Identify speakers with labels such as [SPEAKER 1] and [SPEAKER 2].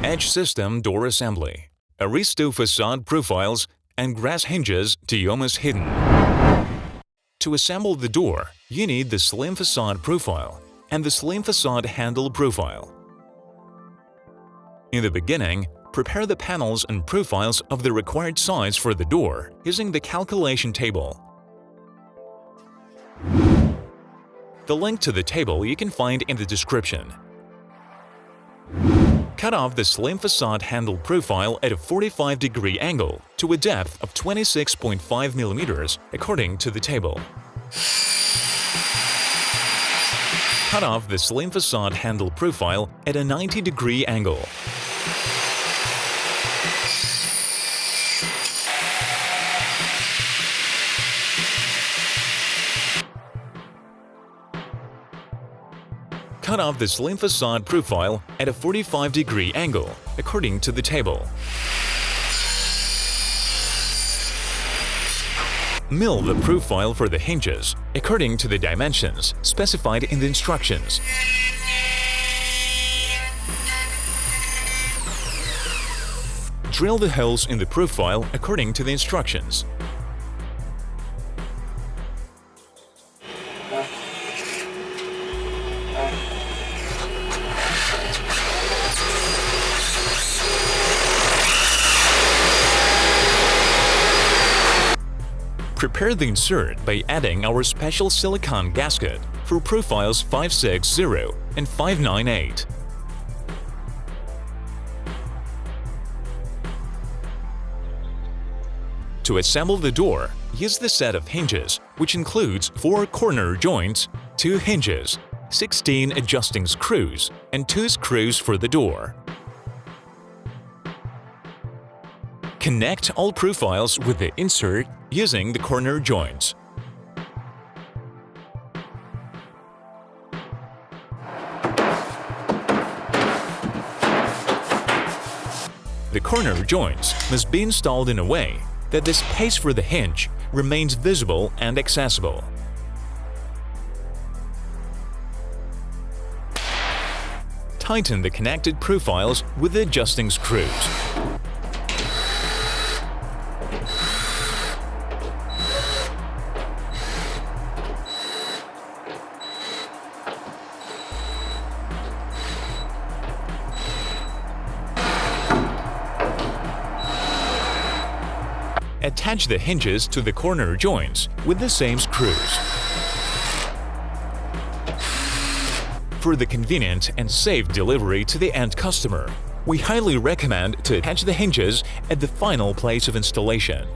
[SPEAKER 1] edge system door assembly, ARISTO facade profiles, and grass hinges to almost hidden. To assemble the door, you need the slim facade profile and the slim facade handle profile. In the beginning, prepare the panels and profiles of the required size for the door using the calculation table. The link to the table you can find in the description. Cut off the slim facade handle profile at a 45-degree angle to a depth of 26.5 mm according to the table. Cut off the slim facade handle profile at a 90-degree angle. Cut off the slim facade profile at a 45-degree angle, according to the table. Mill the profile for the hinges, according to the dimensions specified in the instructions. Drill the holes in the profile according to the instructions. Prepare the insert by adding our special silicone gasket for profiles 560 and 598. To assemble the door, use the set of hinges, which includes 4 corner joints, 2 hinges, 16 adjusting screws, and 2 screws for the door. Connect all profiles with the insert using the corner joints. The corner joints must be installed in a way that the space for the hinge remains visible and accessible. Tighten the connected profiles with the adjusting screws. Attach the hinges to the corner joints with the same screws. For the convenient and safe delivery to the end customer, we highly recommend to attach the hinges at the final place of installation.